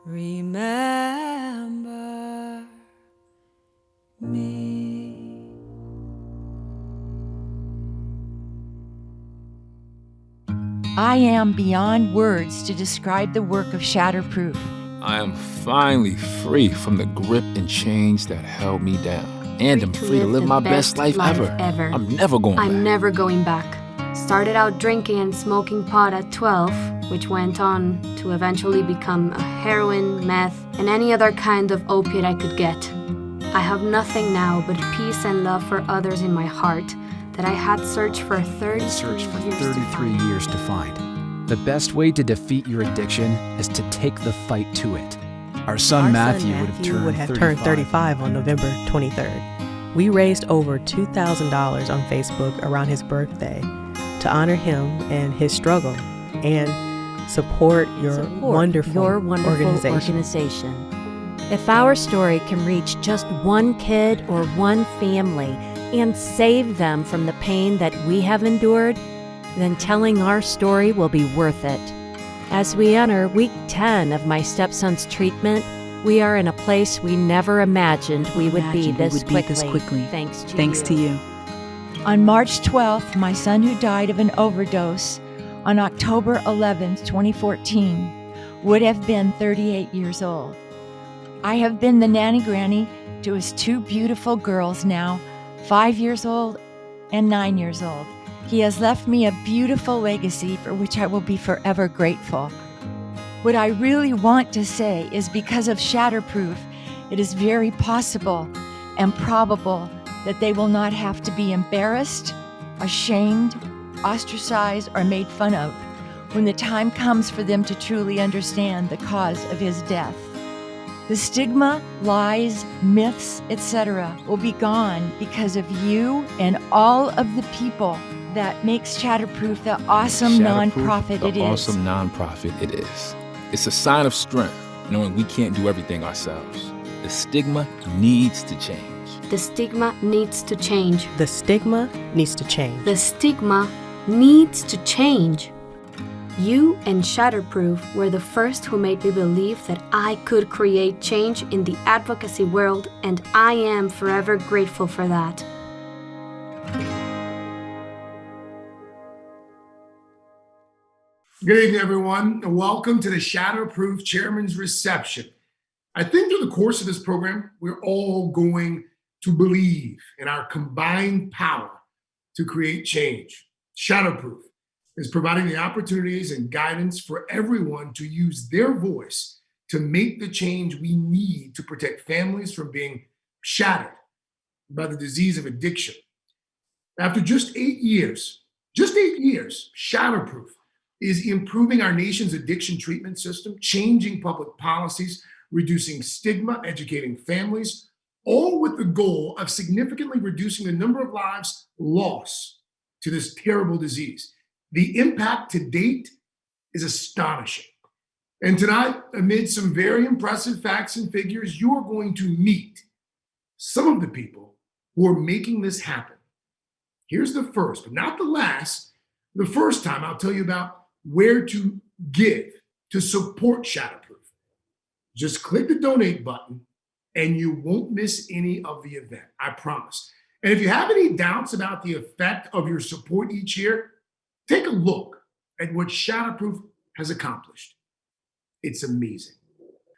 remember me. I am beyond words to describe the work of Shatterproof. I am finally free from the grip and chains that held me down. And I'm free to live my best life ever. I'm never going back. I'm never going back. Started out drinking and smoking pot at 12, which went on to eventually become a heroin, meth, and any other kind of opiate I could get. I have nothing now but peace and love for others in my heart that I had searched for 33 years to find. The best way to defeat your addiction is to take the fight to it. Our son Matthew would have turned 35 on November 23rd. We raised over $2,000 on Facebook around his birthday to honor him and his struggle and support your wonderful organization. If our story can reach just one kid or one family and save them from the pain that we have endured, then telling our story will be worth it. As we enter week 10 of my stepson's treatment, we are in a place we never imagined we would be this quickly. Thanks to you. On March 12th, my son, who died of an overdose on October 11th, 2014, would have been 38 years old. I have been the nanny granny to his two beautiful girls now, 5 years old and 9 years old. He has left me a beautiful legacy for which I will be forever grateful. What I really want to say is because of Shatterproof, it is very possible and probable that they will not have to be embarrassed, ashamed, ostracized, or made fun of when the time comes for them to truly understand the cause of his death. The stigma, lies, myths, etc. will be gone because of you and all of the people that makes Shatterproof the awesome nonprofit it is. Awesome nonprofit it is. It's a sign of strength, knowing we can't do everything ourselves. The stigma needs to change. The stigma needs to change. The stigma needs to change. The stigma needs to change. You and Shatterproof were the first who made me believe that I could create change in the advocacy world, and I am forever grateful for that. Good evening, everyone, and welcome to the Shatterproof Chairman's Reception. I think through the course of this program, we're all going to believe in our combined power to create change. Shatterproof is providing the opportunities and guidance for everyone to use their voice to make the change we need to protect families from being shattered by the disease of addiction. After just 8 years, Shatterproof is improving our nation's addiction treatment system, changing public policies, reducing stigma, educating families, all with the goal of significantly reducing the number of lives lost to this terrible disease. The impact to date is astonishing. And tonight, amid some very impressive facts and figures, you're going to meet some of the people who are making this happen. Here's the first, but not the last. The first time I'll tell you about where to give to support Shatterproof. Just click the donate button and you won't miss any of the event, I promise. And if you have any doubts about the effect of your support each year, take a look at what Shatterproof has accomplished. It's amazing.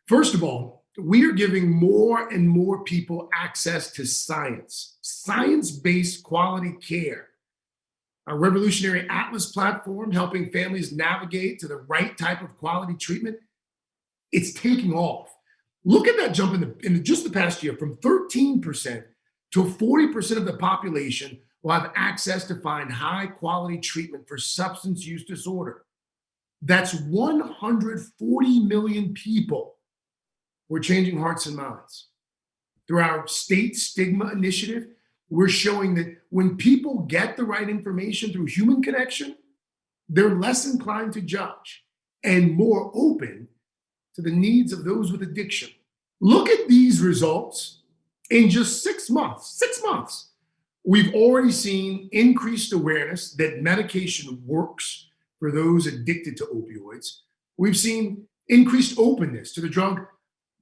First of all, we are giving more and more people access to science, science-based quality care. Our revolutionary Atlas platform, helping families navigate to the right type of quality treatment, it's taking off. Look at that jump in just the past year, from 13% to 40% of the population will have access to find high quality treatment for substance use disorder. That's 140 million people. We're changing hearts and minds. Through our state stigma initiative, we're showing that when people get the right information through human connection, they're less inclined to judge and more open to the needs of those with addiction. Look at these results in just 6 months. 6 months. We've already seen increased awareness that medication works for those addicted to opioids. We've seen increased openness to the drug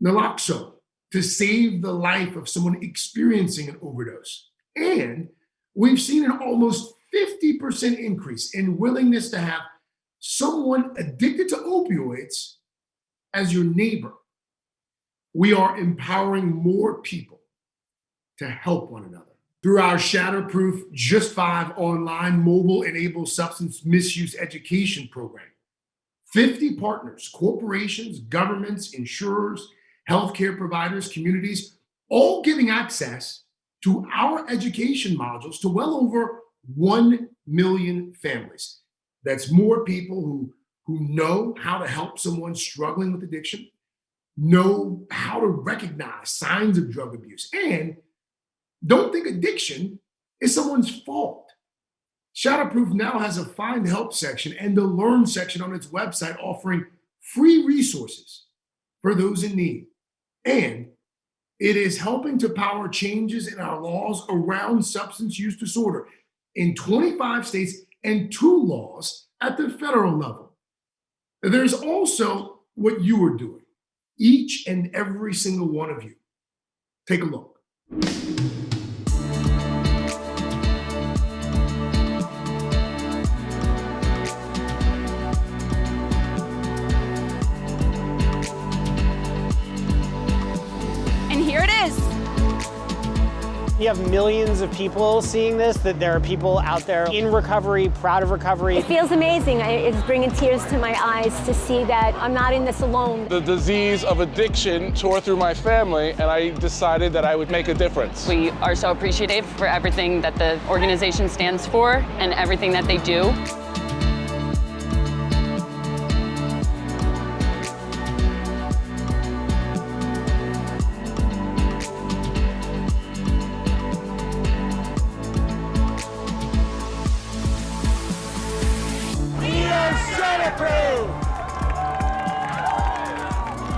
naloxone to save the life of someone experiencing an overdose. And we've seen an almost 50% increase in willingness to have someone addicted to opioids as your neighbor. We are empowering more people to help one another. Through our Shatterproof Just 5 online mobile-enabled substance misuse education program, 50 partners, corporations, governments, insurers, healthcare providers, communities, all giving access to our education modules to well over 1 million families. That's more people who know how to help someone struggling with addiction, know how to recognize signs of drug abuse, and don't think addiction is someone's fault. Shatterproof now has a Find Help section and a Learn section on its website offering free resources for those in need. And it is helping to power changes in our laws around substance use disorder in 25 states and 2 laws at the federal level. There's also what you are doing, each and every single one of you. Take a look. You have millions of people seeing this, that there are people out there in recovery, proud of recovery. It feels amazing. It's bringing tears to my eyes to see that I'm not in this alone. The disease of addiction tore through my family, and I decided that I would make a difference. We are so appreciative for everything that the organization stands for and everything that they do.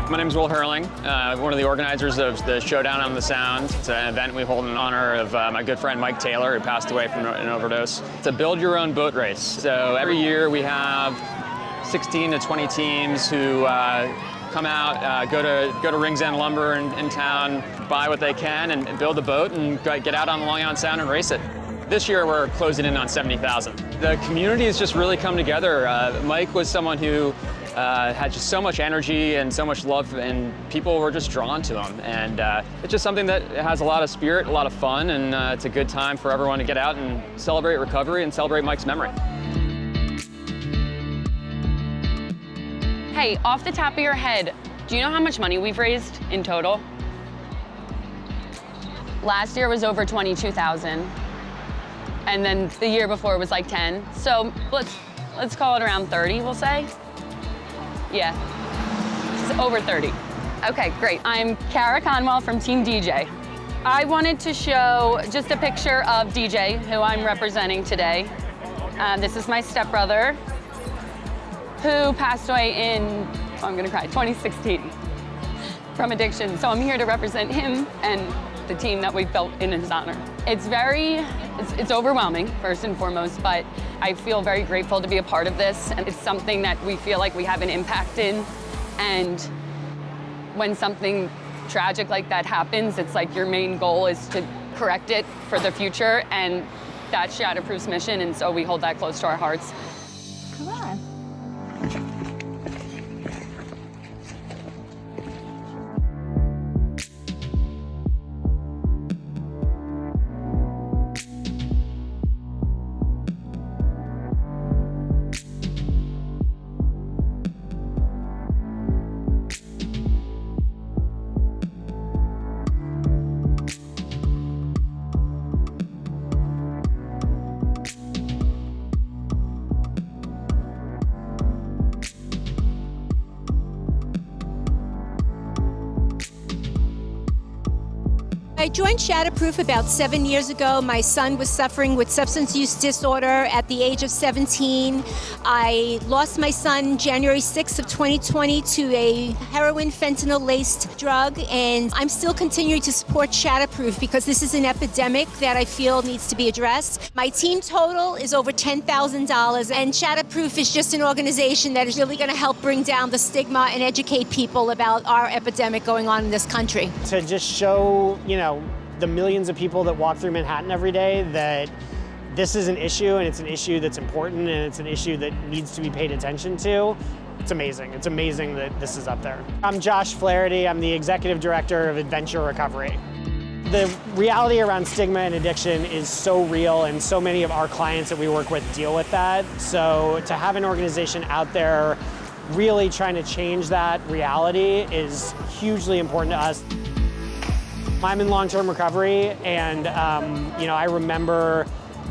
My name is Will Hurling, one of the organizers of the Showdown on the Sound. It's an event we hold in honor of my good friend Mike Taylor, who passed away from an overdose. It's a build your own boat race. So every year we have 16 to 20 teams who come out, go to Rings End Lumber in town, buy what they can and build a boat and get out on the Long Island Sound and race it. This year we're closing in on 70,000. The community has just really come together. Mike was someone who had just so much energy and so much love, and people were just drawn to him. And it's just something that has a lot of spirit, a lot of fun, and it's a good time for everyone to get out and celebrate recovery and celebrate Mike's memory. Hey, off the top of your head, do you know how much money we've raised in total? Last year was over 22,000. And then the year before was like 10. So let's call it around 30, we'll say. Yeah, it's over 30. Okay, great. I'm Kara Conwell from Team DJ. I wanted to show just a picture of DJ, who I'm representing today. This is my stepbrother, who passed away in, I'm gonna cry, 2016 from addiction. So I'm here to represent him and the team that we've built in his honor. It's overwhelming, first and foremost, but I feel very grateful to be a part of this. And it's something that we feel like we have an impact in. And when something tragic like that happens, it's like your main goal is to correct it for the future. And that's Shatterproof's mission. And so we hold that close to our hearts. Come on. I joined Shatterproof about 7 years ago. My son was suffering with substance use disorder at the age of 17. I lost my son January 6th of 2020 to a heroin fentanyl-laced drug, and I'm still continuing to support Shatterproof because this is an epidemic that I feel needs to be addressed. My team total is over $10,000, and Shatterproof is just an organization that is really going to help bring down the stigma and educate people about our epidemic going on in this country. To just show, the millions of people that walk through Manhattan every day that this is an issue, and it's an issue that's important, and it's an issue that needs to be paid attention to. It's amazing. It's amazing that this is up there. I'm Josh Flaherty. I'm the Executive Director of Adventure Recovery. The reality around stigma and addiction is so real, and so many of our clients that we work with deal with that. So to have an organization out there really trying to change that reality is hugely important to us. I'm in long-term recovery, and I remember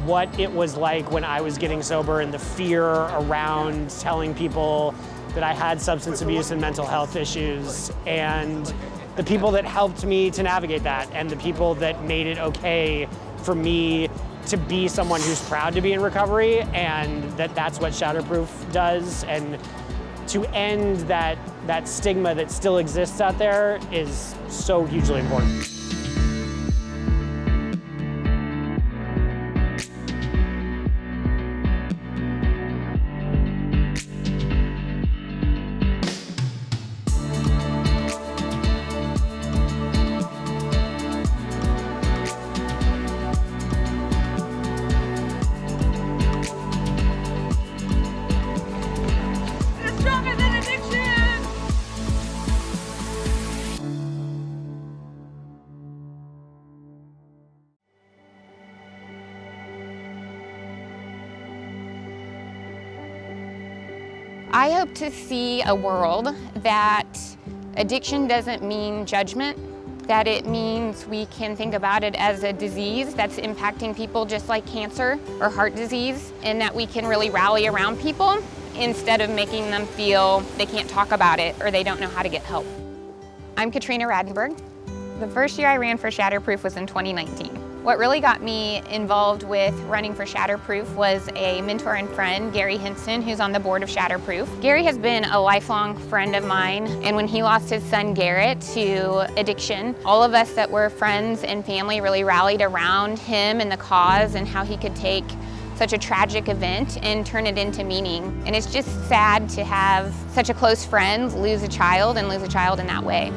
what it was like when I was getting sober and the fear around telling people that I had substance abuse and mental health issues, and the people that helped me to navigate that, and the people that made it okay for me to be someone who's proud to be in recovery, and that's what Shatterproof does. And to end that stigma that still exists out there is so hugely important. I hope to see a world that addiction doesn't mean judgment, that it means we can think about it as a disease that's impacting people just like cancer or heart disease, and that we can really rally around people instead of making them feel they can't talk about it or they don't know how to get help. I'm Katrina Radenberg. The first year I ran for Shatterproof was in 2019. What really got me involved with running for Shatterproof was a mentor and friend, Gary Mendell, who's on the board of Shatterproof. Gary has been a lifelong friend of mine, and when he lost his son Garrett to addiction, all of us that were friends and family really rallied around him and the cause and how he could take such a tragic event and turn it into meaning. And it's just sad to have such a close friend lose a child and lose a child in that way.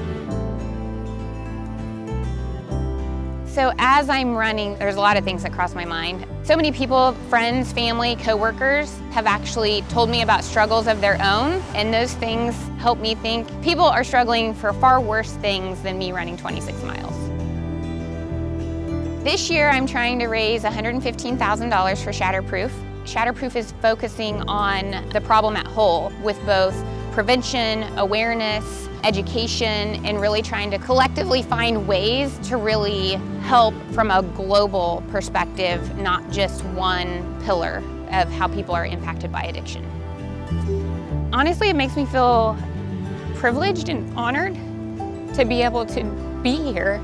So as I'm running, there's a lot of things that cross my mind. So many people, friends, family, coworkers, have actually told me about struggles of their own, and those things help me think people are struggling for far worse things than me running 26 miles. This year, I'm trying to raise $115,000 for Shatterproof. Shatterproof is focusing on the problem at whole with both prevention, awareness, education, and really trying to collectively find ways to really help from a global perspective, not just one pillar of how people are impacted by addiction. Honestly, it makes me feel privileged and honored to be able to be here.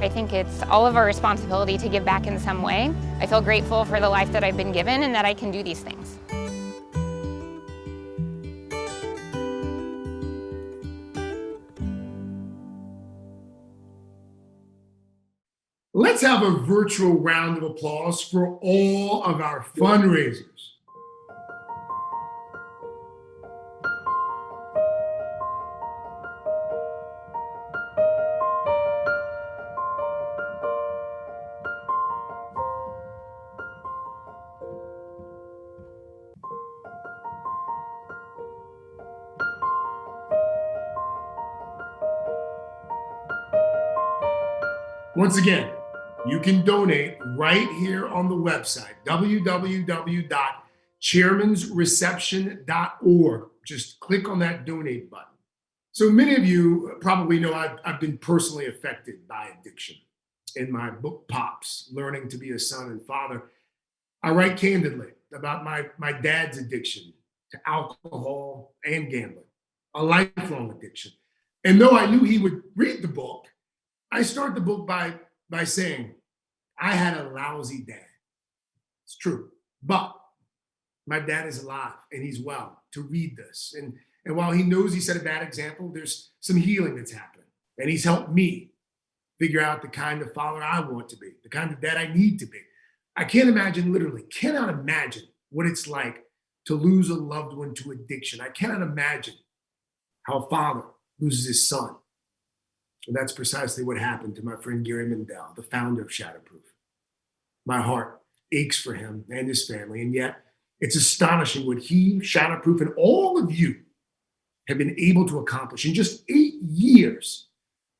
I think it's all of our responsibility to give back in some way. I feel grateful for the life that I've been given and that I can do these things. Let's have a virtual round of applause for all of our fundraisers. Once again, you can donate right here on the website, www.chairmansreception.org. Just click on that donate button. So many of you probably know I've been personally affected by addiction. In my book, Pops, Learning to be a Son and Father, I write candidly about my dad's addiction to alcohol and gambling, a lifelong addiction. And though I knew he would read the book, I start the book by saying, I had a lousy dad. It's true. But my dad is alive and he's well to read this. And while he knows he set a bad example, there's some healing that's happening. And he's helped me figure out the kind of father I want to be, the kind of dad I need to be. I can't imagine, literally, cannot imagine what it's like to lose a loved one to addiction. I cannot imagine how a father loses his son. And that's precisely what happened to my friend Gary Mendell, the founder of Shatterproof. My heart aches for him and his family, and yet it's astonishing what he, Shatterproof, and all of you have been able to accomplish in just 8 years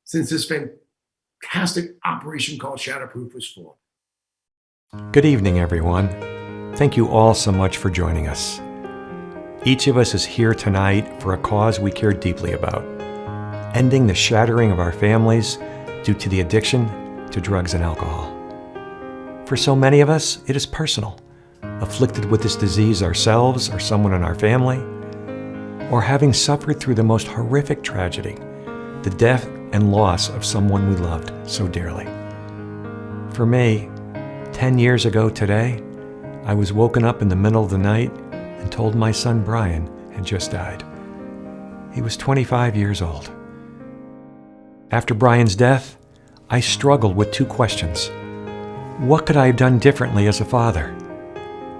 since this fantastic operation called Shatterproof was formed. Good evening, everyone. Thank you all so much for joining us. Each of us is here tonight for a cause we care deeply about, ending the shattering of our families due to the addiction to drugs and alcohol. For so many of us, it is personal, afflicted with this disease ourselves or someone in our family, or having suffered through the most horrific tragedy, the death and loss of someone we loved so dearly. For me, 10 years ago today, I was woken up in the middle of the night and told my son Brian had just died. He was 25 years old. After Brian's death, I struggled with 2 questions. What could I have done differently as a father?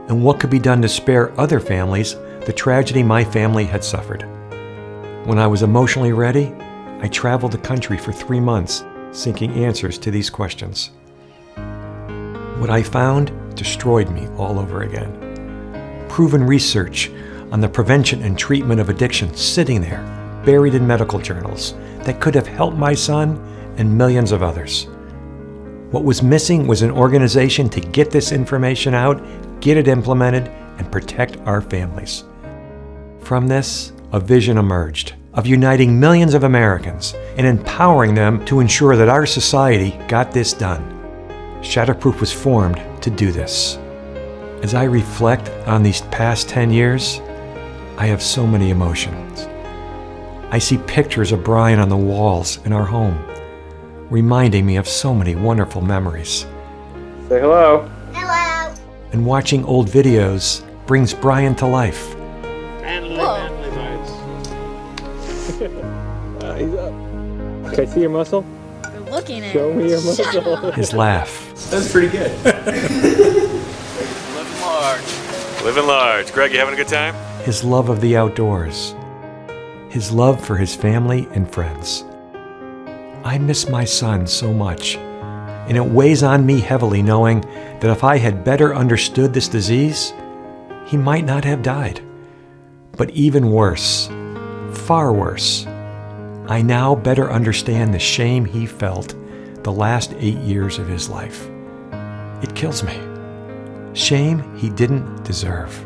And what could be done to spare other families the tragedy my family had suffered? When I was emotionally ready, I traveled the country for 3 months seeking answers to these questions. What I found destroyed me all over again. Proven research on the prevention and treatment of addiction sitting there, buried in medical journals, that could have helped my son and millions of others. What was missing was an organization to get this information out, get it implemented, and protect our families. From this, a vision emerged of uniting millions of Americans and empowering them to ensure that our society got this done. Shatterproof was formed to do this. As I reflect on these past 10 years, I have so many emotions. I see pictures of Brian on the walls in our home, reminding me of so many wonderful memories. Say hello. Hello. And watching old videos brings Brian to life. Manly vibes. He's up. Can I see your muscle? You're looking at Show me your muscle. His laugh. That's pretty good. Living large. Living large. Greg, you having a good time? His love of the outdoors. His love for his family and friends. I miss my son so much, and it weighs on me heavily knowing that if I had better understood this disease, he might not have died. But even worse, far worse, I now better understand the shame he felt the last 8 years of his life. It kills me. Shame he didn't deserve.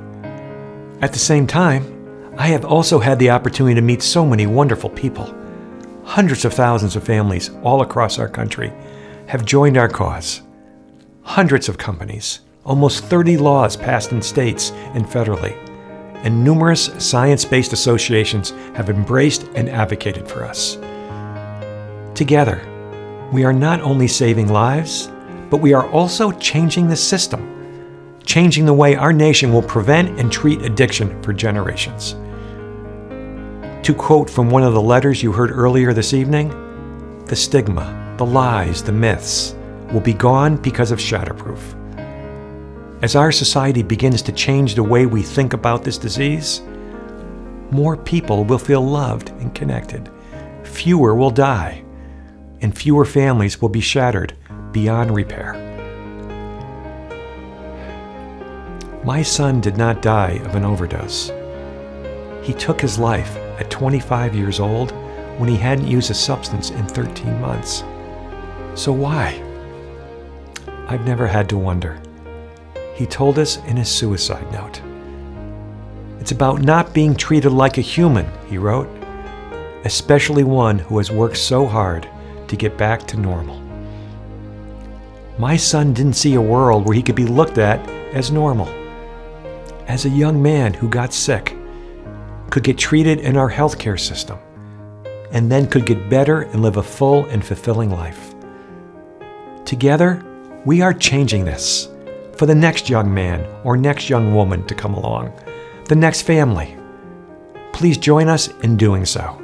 At the same time, I have also had the opportunity to meet so many wonderful people. Hundreds of thousands of families all across our country have joined our cause. Hundreds of companies, almost 30 laws passed in states and federally, and numerous science-based associations have embraced and advocated for us. Together, we are not only saving lives, but we are also changing the system, changing the way our nation will prevent and treat addiction for generations. To quote from one of the letters you heard earlier this evening, the stigma, the lies, the myths will be gone because of Shatterproof. As our society begins to change the way we think about this disease, more people will feel loved and connected, fewer will die, and fewer families will be shattered beyond repair. My son did not die of an overdose. He took his life at 25 years old when he hadn't used a substance in 13 months. So why? I've never had to wonder. He told us in his suicide note. It's about not being treated like a human, he wrote, especially one who has worked so hard to get back to normal. My son didn't see a world where he could be looked at as normal. As a young man who got sick, could get treated in our healthcare system, and then could get better and live a full and fulfilling life. Together, we are changing this for the next young man or next young woman to come along, the next family. Please join us in doing so.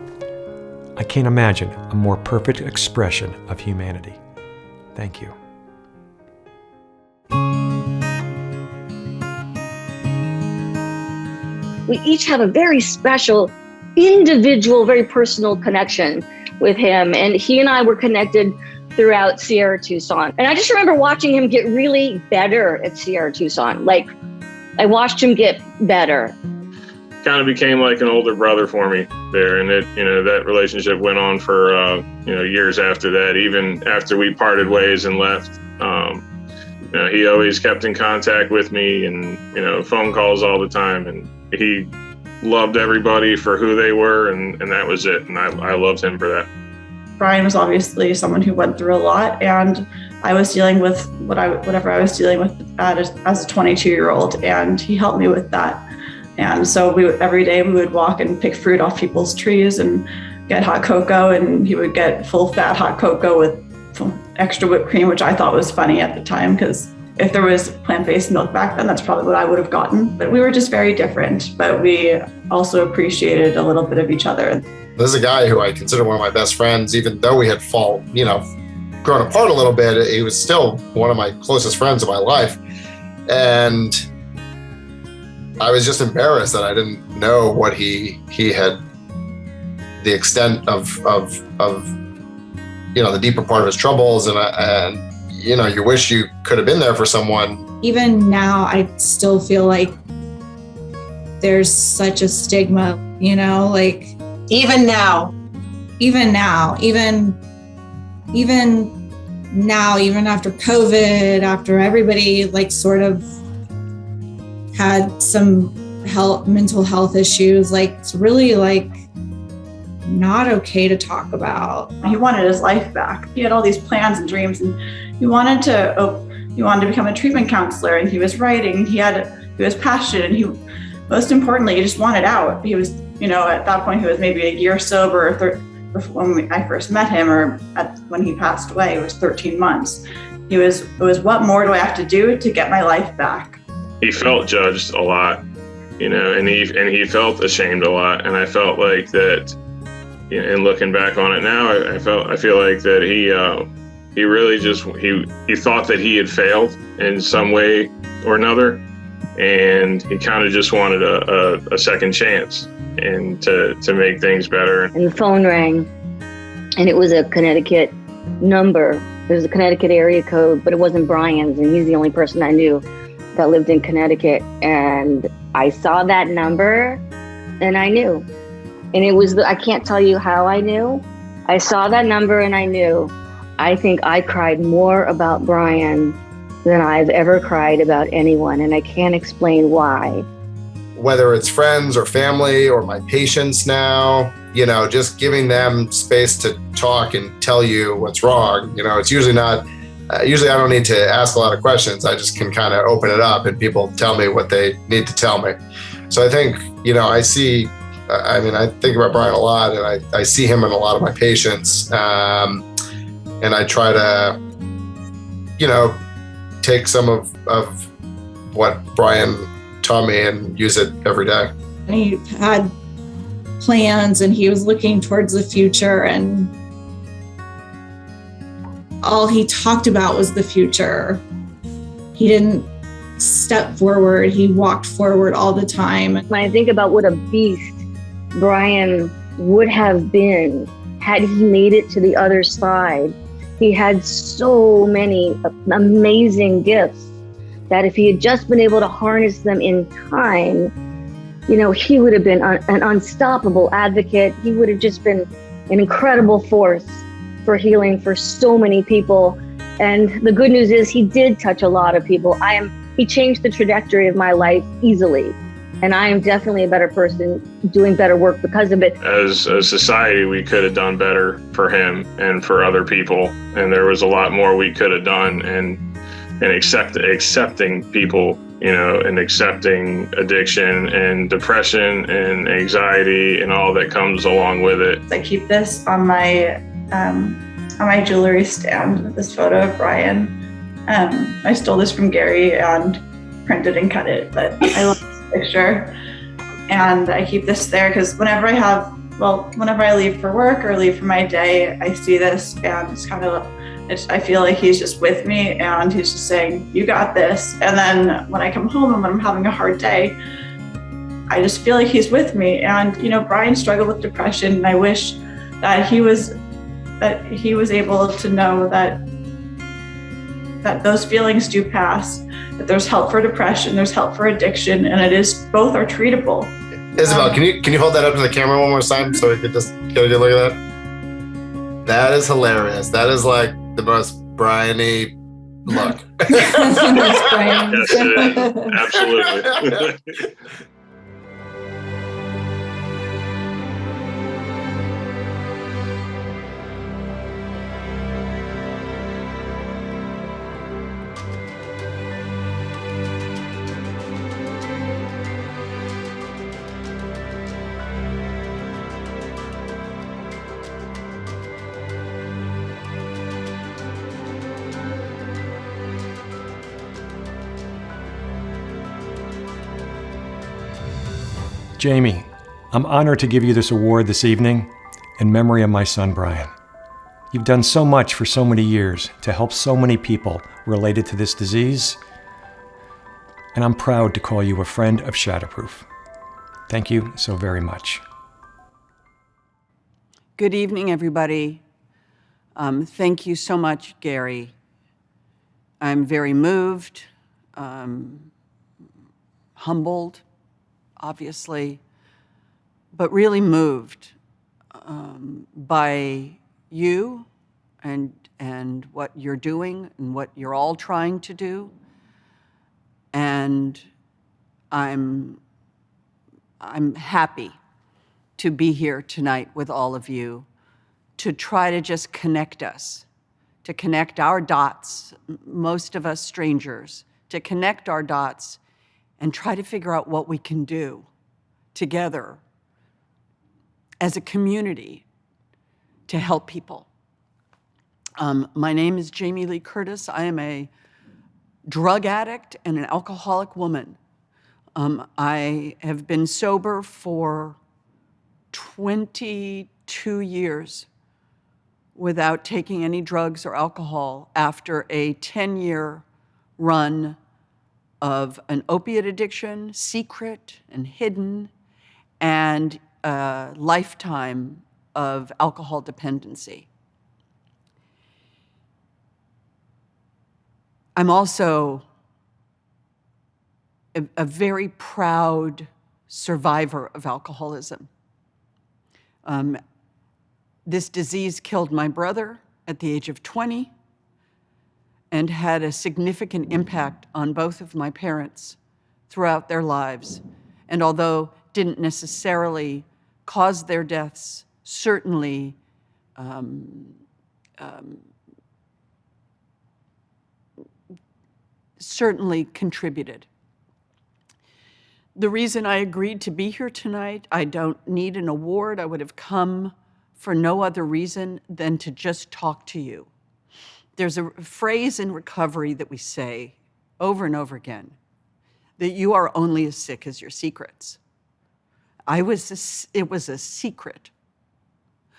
I can't imagine a more perfect expression of humanity. Thank you. We each have a very special, individual, very personal connection with him. And he and I were connected throughout Sierra Tucson. And I just remember watching him get really better at Sierra Tucson. Like, I watched him get better. Kind of became like an older brother for me there. And that relationship went on for, years after that, even after we parted ways and left. He always kept in contact with me and, phone calls all the time. And he loved everybody for who they were. And that was it. And I loved him for that. Brian was obviously someone who went through a lot, and I was dealing with whatever I was dealing with as a 22-year-old, and he helped me with that. And so every day we would walk and pick fruit off people's trees and get hot cocoa, and he would get full fat hot cocoa with extra whipped cream, which I thought was funny at the time, because if there was plant-based milk back then, that's probably what I would have gotten. But we were just very different, but we also appreciated a little bit of each other. This is a guy who I consider one of my best friends, even though we had grown apart a little bit. He was still one of my closest friends of my life. And I was just embarrassed that I didn't know what he had, the extent of the deeper part of his troubles. And you wish you could have been there for someone. Even now, I still feel like there's such a stigma, even now, even after COVID, after everybody sort of had some mental health issues, it's really not okay to talk about. He wanted his life back. He had all these plans and dreams, and he wanted to become a treatment counselor, and he was writing, he was passionate, and most importantly, he just wanted out. He was, at that point, he was maybe a year sober when I first met him, or when he passed away. It was 13 months. It was, what more do I have to do to get my life back? He felt judged a lot, and he felt ashamed a lot. And I felt like that, and looking back on it now, I feel like that he really just, he thought that he had failed in some way or another. And he kind of just wanted a second chance and to make things better. And the phone rang, and it was a Connecticut number. It was a Connecticut area code, but it wasn't Brian's, and he's the only person I knew that lived in Connecticut. And I saw that number, and I knew. And it was, I can't tell you how I knew. I saw that number, and I knew. I think I cried more about Brian than I've ever cried about anyone, and I can't explain why. Whether it's friends or family or my patients now, just giving them space to talk and tell you what's wrong. It's usually not, usually I don't need to ask a lot of questions. I just can kind of open it up and people tell me what they need to tell me. So I think, I think about Brian a lot, and I see him in a lot of my patients. And I try to, take some of what Brian taught me and use it every day. And he had plans, and he was looking towards the future, and all he talked about was the future. He didn't step forward. He walked forward all the time. When I think about what a beast Brian would have been had he made it to the other side, he had so many amazing gifts that if he had just been able to harness them in time, he would have been an unstoppable advocate. He would have just been an incredible force for healing for so many people. And the good news is he did touch a lot of people. He changed the trajectory of my life easily. And I am definitely a better person doing better work because of it. As a society, we could have done better for him and for other people. And there was a lot more we could have done. And accepting people, and accepting addiction and depression and anxiety and all that comes along with it. I keep this on my on my jewelry stand, this photo of Brian. I stole this from Gary and printed and cut it, but I love this picture. And I keep this there because whenever I leave for work or leave for my day, I see this and I feel like he's just with me and he's just saying, you got this. And then when I come home and when I'm having a hard day, I just feel like he's with me. And, Brian struggled with depression, and I wish that he was able to know that those feelings do pass, that there's help for depression, there's help for addiction, and both are treatable. Isabel, can you hold that up to the camera one more time so we could just get a good look at that? That is hilarious. That is like the most Brian-y look. Yes, it is. Absolutely. Jamie, I'm honored to give you this award this evening in memory of my son, Brian. You've done so much for so many years to help so many people related to this disease, and I'm proud to call you a friend of Shatterproof. Thank you so very much. Good evening, everybody. Thank you so much, Gary. I'm very moved, humbled, obviously, but really moved by you and what you're doing and what you're all trying to do. And I'm happy to be here tonight with all of you to try to just connect us, to connect our dots, most of us strangers, to connect our dots and try to figure out what we can do together as a community to help people. My name is Jamie Lee Curtis. I am a drug addict and an alcoholic woman. I have been sober for 22 years without taking any drugs or alcohol after a 10-year run of an opiate addiction, secret and hidden, and a lifetime of alcohol dependency. I'm also a very proud survivor of alcoholism. This disease killed my brother at the age of 20 and had a significant impact on both of my parents throughout their lives. And although didn't necessarily cause their deaths, certainly contributed. The reason I agreed to be here tonight, I don't need an award. I would have come for no other reason than to just talk to you. There's a phrase in recovery that we say over and over again, that you are only as sick as your secrets. It was a secret.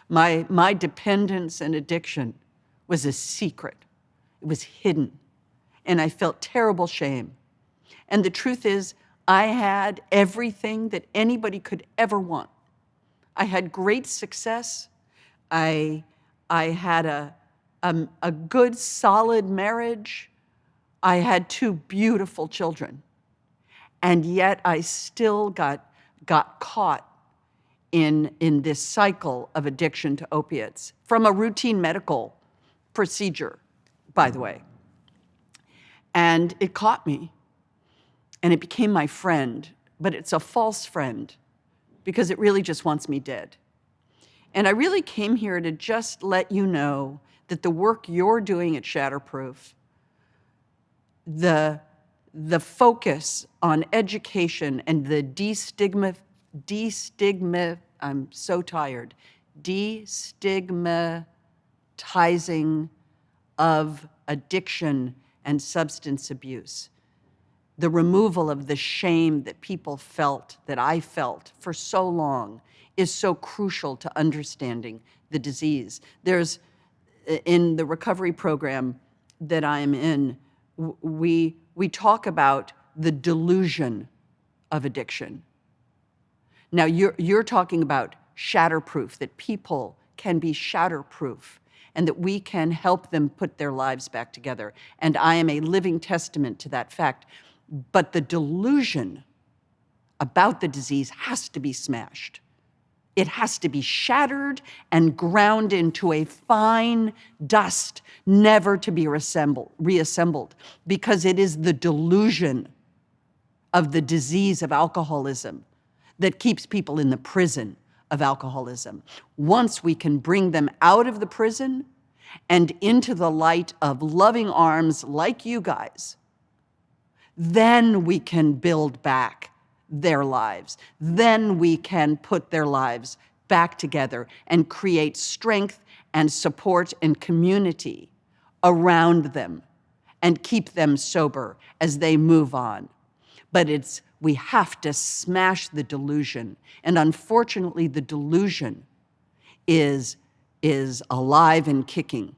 My dependence and addiction was a secret. It was hidden. And I felt terrible shame. And the truth is, I had everything that anybody could ever want. I had great success. I had a good, solid marriage. I had 2 beautiful children. And yet I still got caught in this cycle of addiction to opiates from a routine medical procedure, by the way. And it caught me. And it became my friend, but it's a false friend because it really just wants me dead. And I really came here to just let you know that the work you're doing at Shatterproof, the focus on education and the I'm so tired, destigmatization democratizing of addiction and substance abuse. The removal of the shame that people felt, that I felt for so long, is so crucial to understanding the disease. There's, in the recovery program that I am in, we talk about the delusion of addiction. Now, you're talking about shatterproof, that people can be shatterproof and that we can help them put their lives back together. And I am a living testament to that fact. But the delusion about the disease has to be smashed. It has to be shattered and ground into a fine dust, never to be reassembled, because it is the delusion of the disease of alcoholism that keeps people in the prison of alcoholism. Once we can bring them out of the prison and into the light of loving arms like you guys, then we can build back their lives. Then we can put their lives back together and create strength and support and community around them and keep them sober as they move on. But we have to smash the delusion. And unfortunately, the delusion is alive and kicking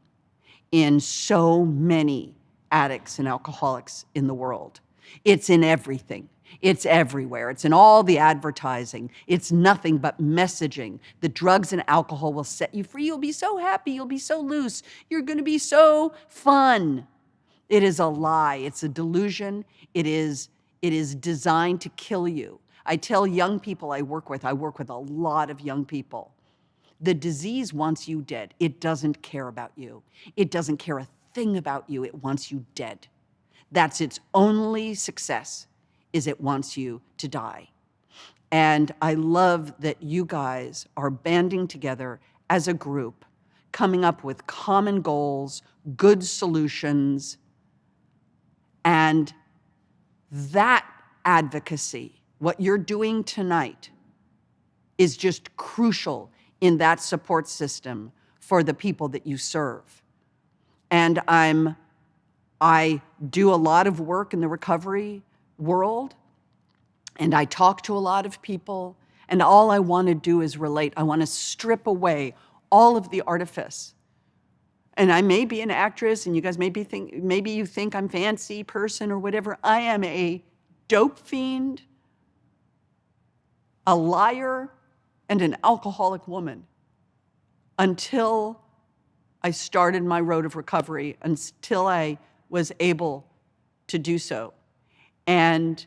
in so many addicts and alcoholics in the world. It's in everything. It's everywhere. It's in all the advertising. It's nothing but messaging. The drugs and alcohol will set you free. You'll be so happy. You'll be so loose. You're going to be so fun. It is a lie. It's a delusion. It is designed to kill you. I tell young people I work with a lot of young people, the disease wants you dead. It doesn't care about you. It doesn't care a thing about you. It wants you dead. That's its only success, is it wants you to die. And I love that you guys are banding together as a group, coming up with common goals, good solutions, and that advocacy, what you're doing tonight, is just crucial in that support system for the people that you serve. And I do a lot of work in the recovery world, and I talk to a lot of people, and all I want to do is relate. I want to strip away all of the artifice. And I may be an actress, and you guys maybe you think I'm fancy person or whatever. I am a dope fiend, a liar, and an alcoholic woman until I started my road of recovery, until I was able to do so. And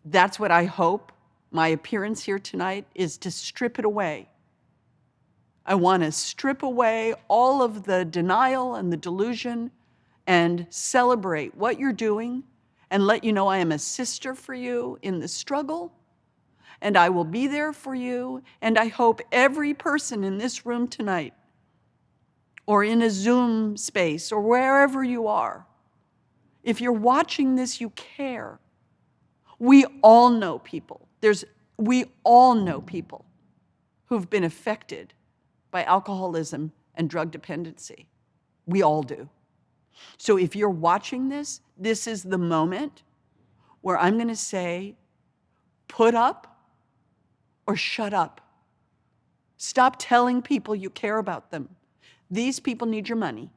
that's what I hope my appearance here tonight is, to strip it away. I want to strip away all of the denial and the delusion and celebrate what you're doing and let you know I am a sister for you in the struggle, and I will be there for you. And I hope every person in this room tonight, or in a Zoom space, or wherever you are, if you're watching this, you care. We all know people. We all know people who've been affected by alcoholism and drug dependency. We all do. So if you're watching this, this is the moment where I'm going to say, put up or shut up. Stop telling people you care about them. These people need your money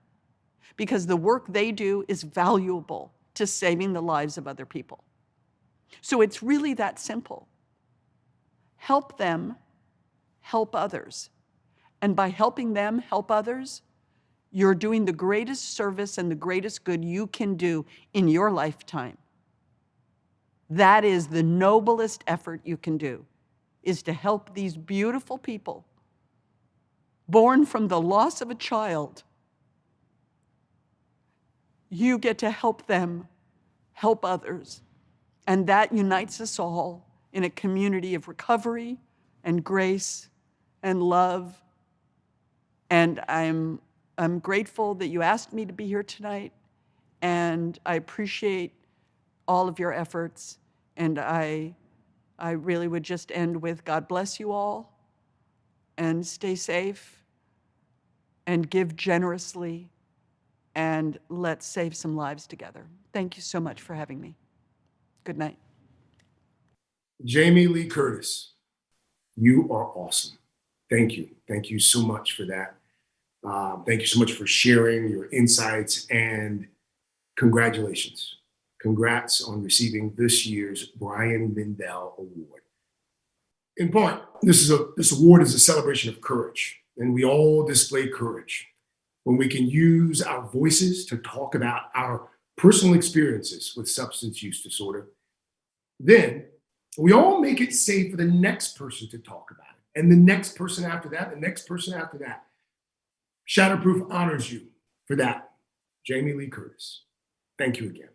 because the work they do is valuable to saving the lives of other people. So it's really that simple. Help them, help others. And by helping them help others, you're doing the greatest service and the greatest good you can do in your lifetime. That is the noblest effort you can do, is to help these beautiful people born from the loss of a child. You get to help them help others. And that unites us all in a community of recovery and grace and love. And I'm grateful that you asked me to be here tonight, and I appreciate all of your efforts. And I really would just end with God bless you all, and stay safe, and give generously, and let's save some lives together. Thank you so much for having me. Good night. Jamie Lee Curtis, you are awesome. Thank you. Thank you so much for that. Thank you so much for sharing your insights, and congratulations. Congrats on receiving this year's Brian Mendell Award. In part, this award is a celebration of courage, and we all display courage when we can use our voices to talk about our personal experiences with substance use disorder. Then we all make it safe for the next person to talk about it, and the next person after that, the next person after that. Shatterproof honors you for that, Jamie Lee Curtis. Thank you again.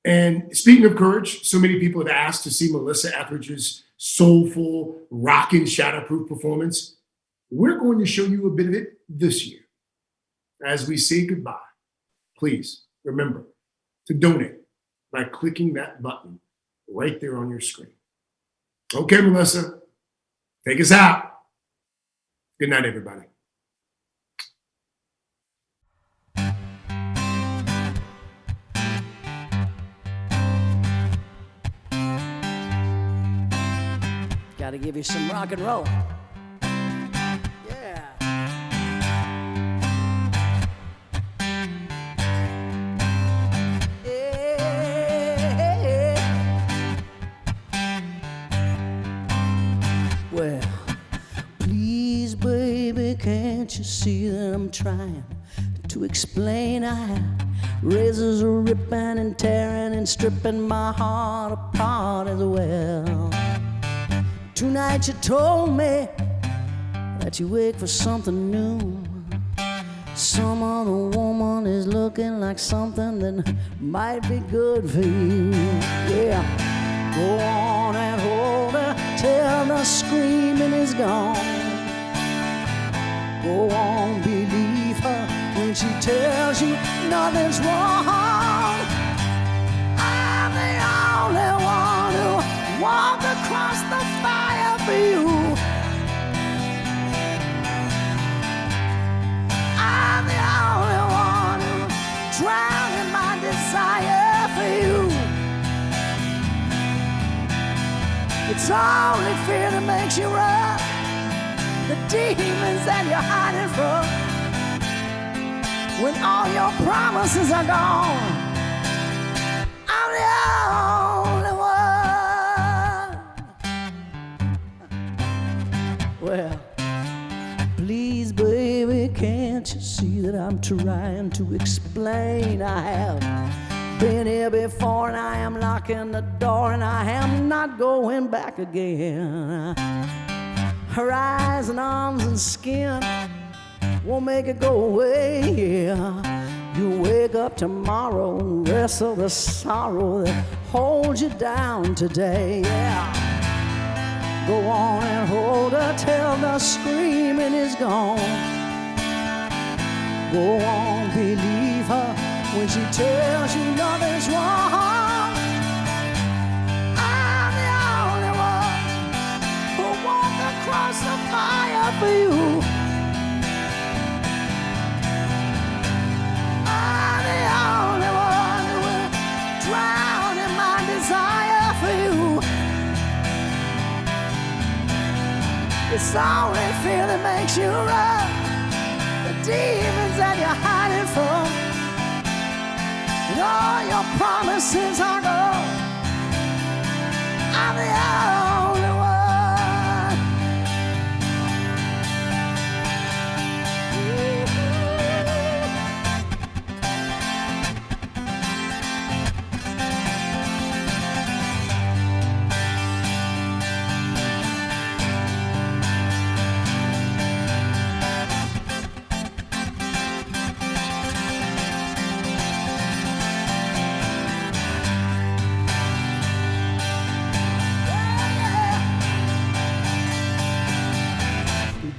And speaking of courage, so many people have asked to see Melissa Etheridge's soulful, rockin' Shatterproof performance. We're going to show you a bit of it this year. As we say goodbye, please remember to donate by clicking that button right there on your screen. Okay, Melissa, take us out. Good night, everybody. Gotta give you some rock and roll. Yeah. Well, please, baby, can't you see that I'm trying to explain? I have razors are ripping and tearing and stripping my heart apart as well. Tonight you told me that you wake for something new. Some other woman is looking like something that might be good for you. Yeah, go on and hold her till the screaming is gone. Go on, believe her when she tells you nothing's wrong. I'm the only one who walked across the fire for you. I'm the only one who drowned in my desire for you. It's only fear that makes you run, the demons that you're hiding from. When all your promises are gone, I'm the only one. Well, please, baby, can't you see that I'm trying to explain? I have been here before and I am locking the door and I am not going back again. Her eyes and arms and skin won't make it go away, yeah. You wake up tomorrow and wrestle the sorrow that holds you down today, yeah. Go on and hold her till the screaming is gone. Go on, believe her when she tells you nothing's wrong. I'm the only one who walked across the fire for you. I'm the only one who will drown in my desire for you. It's only fear that makes you run, the demons that you're hiding from. And all your promises are gone. I'm the only one.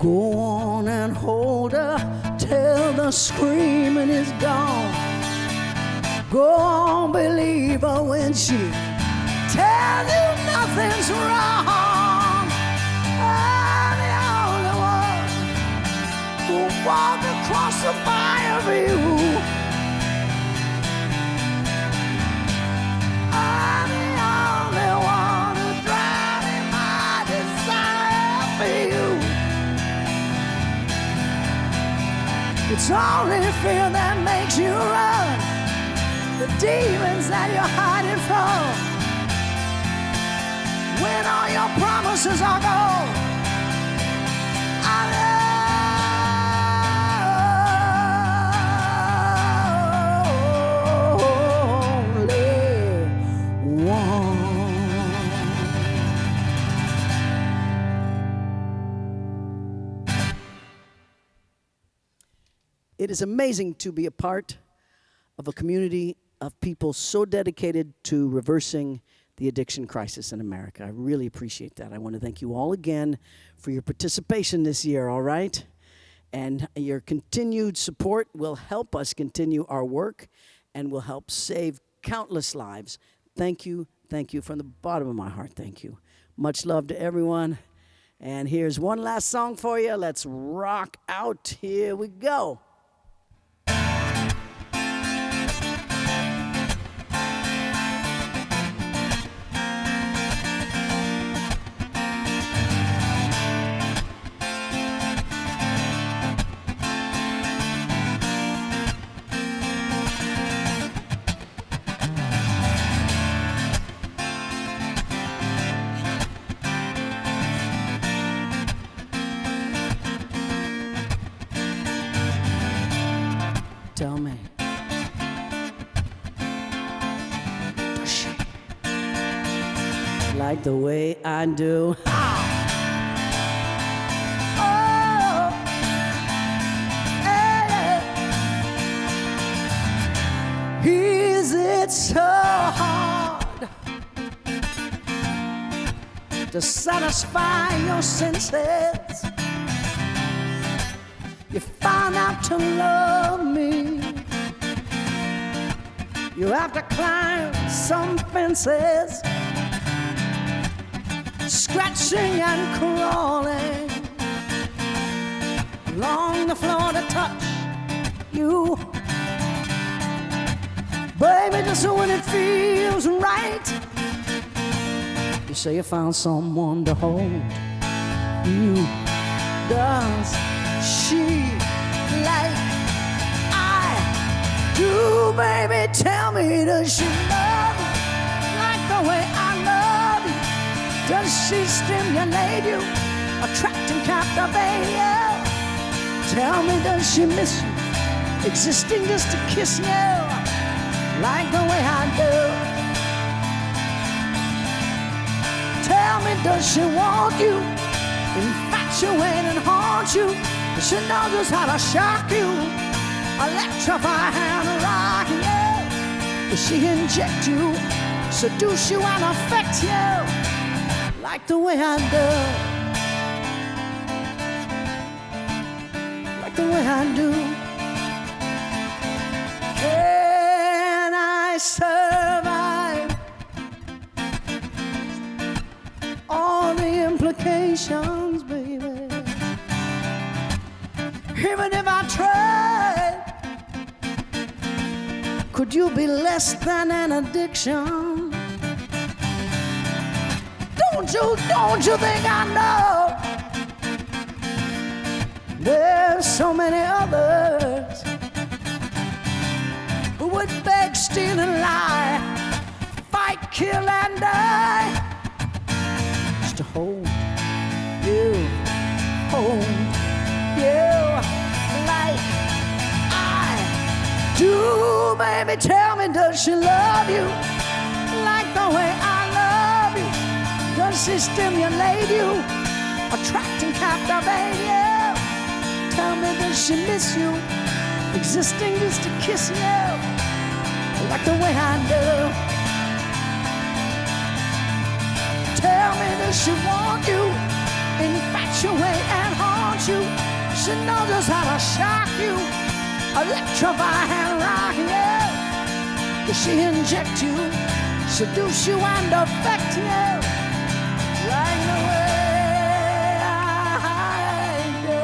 Go on and hold her till the screaming is gone. Go on, believe her when she tells you nothing's wrong. I'm the only one who walk across the fire for you. I'm the only one who's driving my desire for you. It's only fear that makes you run, the demons that you're hiding from. When all your promises are gone, I'm only one. It is amazing to be a part of a community of people so dedicated to reversing the addiction crisis in America. I really appreciate that. I want to thank you all again for your participation this year, all right? And your continued support will help us continue our work and will help save countless lives. Thank you from the bottom of my heart. Thank you. Much love to everyone. And here's one last song for you. Let's rock out. Here we go. Tell me, does she like the way I do? Oh, hey. Is it so hard to satisfy your senses? You found out to love me. You have to climb some fences, scratching and crawling along the floor to touch you. Baby, just when it feels right, you say you found someone to hold you. Does she like I do, baby? Tell me, does she love you like the way I love you? Does she stimulate you, attract and captivate you? Tell me, does she miss you, existing just to kiss you like the way I do? Tell me, does she want you, infatuate and haunt you? Does she know just how to shock you, electrify and rock you? Does she inject you, seduce you and affect you like the way I do? Like the way I do. Can I survive all the implications, baby? Even if I tried, could you be less than an addiction? Don't you think I know there's so many others who would beg, steal and lie, fight, kill and die just to hold you, hold you like I do. Baby, tell me, does she love you like the way I love you? Does she stimulate you, attract and captivate you? Tell me, does she miss you, existing just to kiss you like the way I do? Tell me, does she want you, infatuate and haunt you? She knows just how to shock you, electrify and rock you. Does she inject you, seduce you and affect you like the way I do?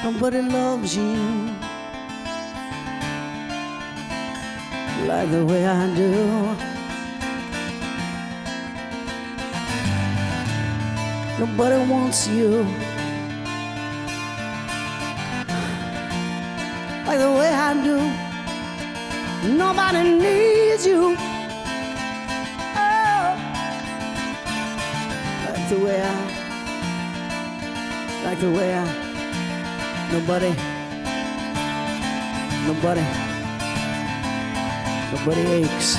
Nobody loves you like the way I do. Nobody wants you like the way I do. Nobody needs you like the way I, nobody aches.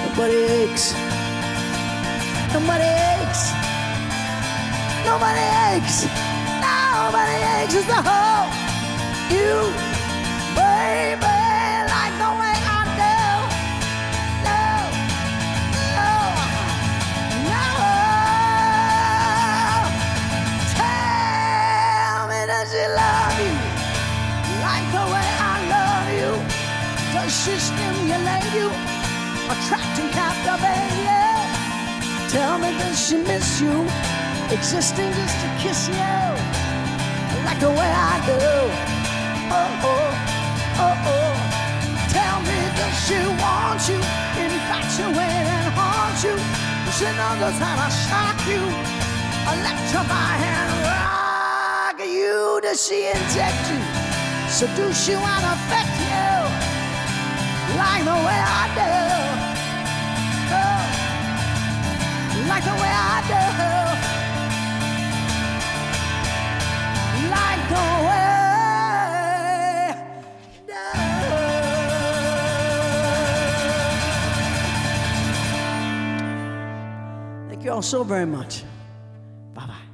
Nobody aches. Nobody aches. Nobody aches. Nobody aches as the whole you, baby, like the way I do. No, no, no. Tell me, does she love you like the way I love you? Does she stimulate you, attract and captivate you? Tell me, does she miss you, existing just to kiss you like the way I do? Oh, oh, oh, oh. Tell me, does she want you, infatuate and haunt you? Does she know just how to shock you, electrify and rock you? Does she inject you, seduce you and affect you like the way I do? Oh, like the way I do. Like the way I do. Thank you all so very much. Bye-bye.